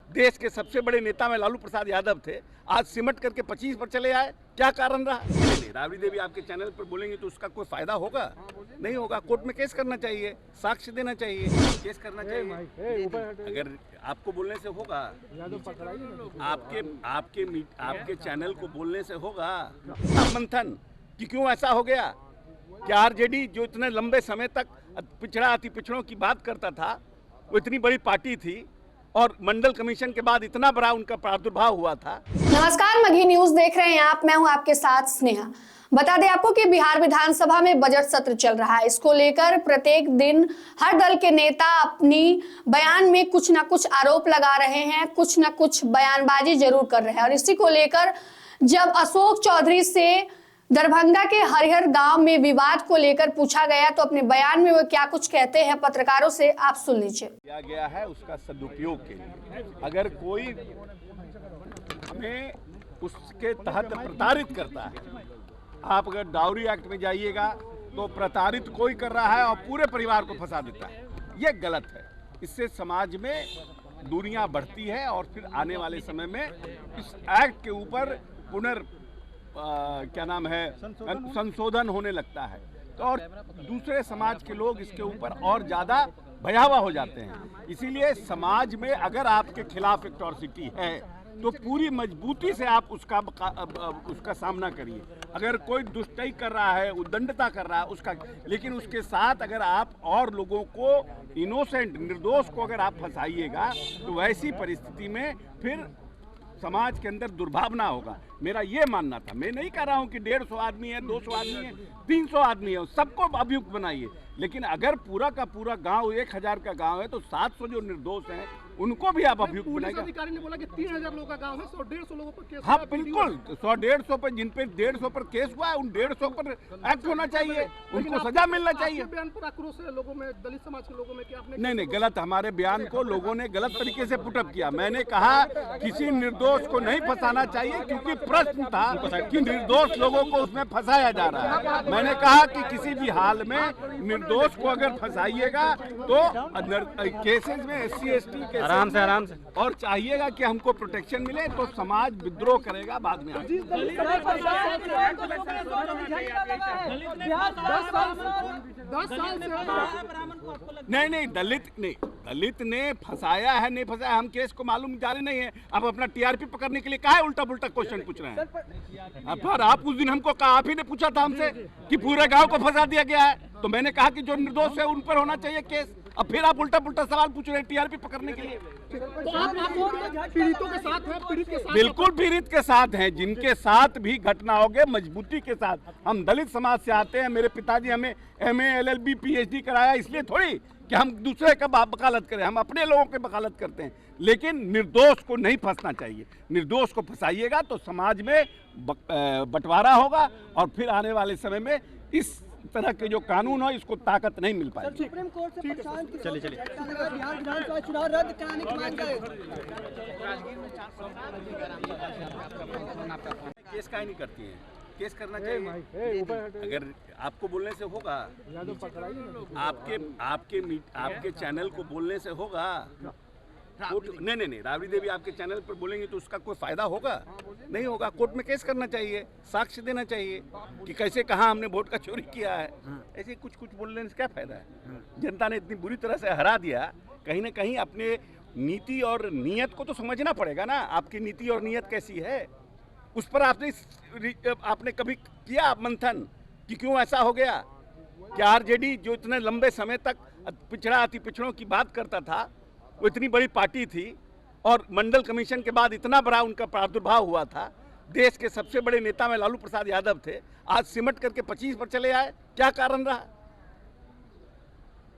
देश के सबसे बड़े नेता में लालू प्रसाद यादव थे, आज सिमट करके 25 पर चले आए। क्या कारण रहा? राबड़ी देवी आपके चैनल पर बोलेंगे तो उसका कोई फायदा होगा? नहीं होगा। कोर्ट में केस करना चाहिए, साक्ष्य देना चाहिए, केस करना चाहिए। अगर आपको बोलने से होगा, आपके चैनल को बोलने से होगा मंथन कि क्यों ऐसा हो गया कि आरजेडी जो इतने लंबे समय तक पिछड़ा अति पिछड़ों की बात करता था, वो इतनी बड़ी पार्टी थी और मंडल कमीशन के बाद इतना बड़ा उनका प्रादुर्भाव हुआ था। नमस्कार, मगही न्यूज देख रहे हैं आप। मैं हूं आपके साथ स्नेहा। बता दें आपको कि बिहार विधानसभा में बजट सत्र चल रहा है। इसको लेकर प्रत्येक दिन हर दल के नेता अपनी बयान में कुछ ना कुछ आरोप लगा रहे हैं, कुछ ना कुछ बयानबाजी जरूर कर रहे हैं। और इसी को लेकर जब अशोक चौधरी से दरभंगा के हरिहर गांव में विवाद को लेकर पूछा गया तो अपने बयान में वो क्या कुछ कहते हैं पत्रकारों से, आप सुन लीजिए। किया गया है उसका सदुपयोग के लिए। अगर कोई हमें उसके तहत प्रताड़ित करता है, आप अगर डाउरी एक्ट में जाइएगा तो प्रताड़ित कोई कर रहा है और पूरे परिवार को फंसा देता है, ये गलत है। इससे समाज में दूरियां बढ़ती है और फिर आने वाले समय में इस एक्ट के ऊपर क्या नाम है, संशोधन होने लगता है तो और दूसरे समाज के लोग इसके ऊपर और ज़्यादा भयावह हो जाते हैं। इसीलिए समाज में अगर आपके खिलाफ एक अट्रॉसिटी है तो पूरी मजबूती से आप उसका सामना करिए। अगर कोई दुष्टई कर रहा है, उद्दंडता कर रहा है उसका, लेकिन उसके साथ अगर आप और लोगों को, इनोसेंट निर्दोष को अगर आप फंसाइएगा तो वैसी परिस्थिति में फिर समाज के अंदर दुर्भावना होगा। मेरा ये मानना था। मैं नहीं कह रहा हूँ कि 150 आदमी है, 200 आदमी है, 300 आदमी है, सबको अभियुक्त बनाइए। लेकिन अगर पूरा का पूरा गांव 1000 का गांव है तो 700 जो निर्दोष हैं उनको भी आप अभियुक्त बनाइए। अधिकारी ने बोला कि 3000 लोगों का गांव है, 100-150 लोगों पर केस। हाँ बिल्कुल, 100-150 पर, जिन पे 150 पर केस हुआ है उन 150 पर एक्ट होना चाहिए, उनको सजा मिलना चाहिए। बयान पर आक्रोश है लोगों में, दलित समाज के लोगों में कि आपने नहीं, गलत, हमारे बयान को लोगों ने गलत तरीके से पुटअप किया। मैंने कहा किसी निर्दोष को नहीं फंसाना चाहिए क्योंकि प्रश्न था कि निर्दोष लोगों को उसमें फंसाया जा रहा है। मैंने कहा कि किसी भी हाल में निर्दोष को अगर फंसाइएगा तो केसेस में SC ST के आराम से और चाहिएगा कि हमको प्रोटेक्शन मिले तो समाज विद्रोह करेगा बाद में। 10 साल से नहीं, दलित ने फंसाया है, नहीं फंसाया, हम केस को मालूम जाने नहीं है। आप अपना TRP पकड़ने के लिए काहे उल्टा पुल्टा क्वेश्चन पूछ रहे हैं? पर आप उस दिन हमको कहा, आप ही ने पूछा था हमसे कि पूरे गांव को फंसा दिया गया है, तो मैंने कहा कि जो निर्दोष है उन पर होना चाहिए केस। अब फिर आप उल्टा पुल्टा सवाल पूछ रहे हैं TRP पकड़ने के लिए। तो आप पीड़ितों के साथ हैं, पीड़ित के साथ? बिल्कुल पीड़ित के साथ हैं, जिनके साथ भी घटना हो गए मजबूती के साथ। हम दलित समाज से आते हैं, मेरे पिताजी हमें MA LLB PhD कराया, इसलिए थोड़ी कि हम दूसरे का वकालत करें, हम अपने लोगों की वकालत करते हैं। लेकिन निर्दोष को नहीं फंसना चाहिए। निर्दोष को फंसाइएगा तो समाज में बंटवारा होगा और फिर आने वाले समय में इस तरह के जो कानून हो इसको ताकत नहीं मिल पाएगी। सुप्रीम कोर्ट से प्रशांत चलिए बिहार विधानसभा चुनाव रद्द कराने की मांग है। केस काहे नहीं करती हैं? केस करना चाहिए। अगर आपको बोलने से होगा, आपके चैनल को बोलने से होगा, नहीं, राबड़ी देवी आपके चैनल पर बोलेंगे तो उसका कोई फायदा होगा? नहीं होगा। कोर्ट में केस करना चाहिए, साक्ष्य देना चाहिए कि कैसे कहाँ हमने वोट का चोरी किया है। ऐसे कुछ बोलने से क्या फायदा है? जनता ने इतनी बुरी तरह से हरा दिया, कहीं ना कहीं अपने नीति और नीयत को तो समझना पड़ेगा ना। आपकी नीति और नीयत कैसी है, उस पर आपने कभी किया मंथन कि क्यों ऐसा हो गया कि आरजेडी जो इतने लंबे समय तक पिछड़ा अति पिछड़ों की बात करता था, वो इतनी बड़ी पार्टी थी और मंडल कमीशन के बाद इतना बड़ा उनका प्रादुर्भाव हुआ था। देश के सबसे बड़े नेता में लालू प्रसाद यादव थे, आज सिमट करके 25 पर चले आए। क्या कारण रहा?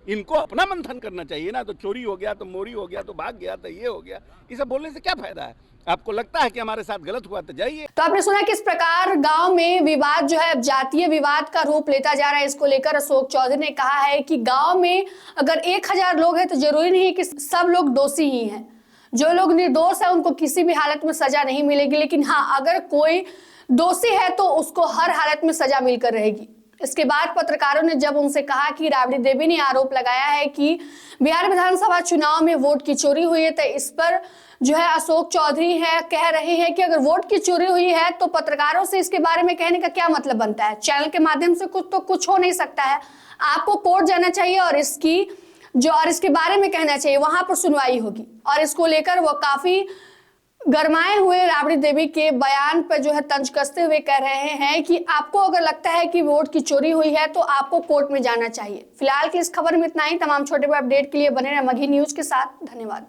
इनको अपना मंथन करना चाहिए ना। तो चोरी हो गया, तो मोरी हो गया, तो भाग गया, तो ये हो गया, ये सब बोलने से क्या फायदा है? आपको लगता है कि हमारे साथ गलत हुआ तो जाइए। तो आपने सुना किस प्रकार गांव में विवाद जो है जातीय विवाद का रूप लेता जा रहा है। इसको लेकर अशोक चौधरी ने कहा है कि गांव में अगर 1000 लोग हैं तो जरूरी नहीं है कि सब लोग दोषी ही हैं। जो लोग निर्दोष है उनको किसी भी हालत में सजा नहीं मिलेगी, लेकिन हाँ, अगर कोई दोषी है तो उसको हर हालत में सजा मिलकर रहेगी। इसके बाद पत्रकारों ने जब उनसे कहा कि राबड़ी देवी ने आरोप लगाया है कि बिहार विधानसभा चुनाव में वोट की चोरी हुई है, तो इस पर जो है अशोक चौधरी है, कह रहे हैं कि अगर वोट की चोरी हुई है तो पत्रकारों से इसके बारे में कहने का क्या मतलब बनता है। चैनल के माध्यम से कुछ हो नहीं सकता है, आपको कोर्ट जाना चाहिए और इसके बारे में कहना चाहिए, वहां पर सुनवाई होगी। और इसको लेकर वो काफी गरमाए हुए राबड़ी देवी के बयान पर जो है तंज कसते हुए कह रहे हैं कि आपको अगर लगता है कि वोट की चोरी हुई है तो आपको कोर्ट में जाना चाहिए। फिलहाल की इस खबर में इतना ही। तमाम छोटे बड़े अपडेट के लिए बने रहे मगही न्यूज के साथ। धन्यवाद।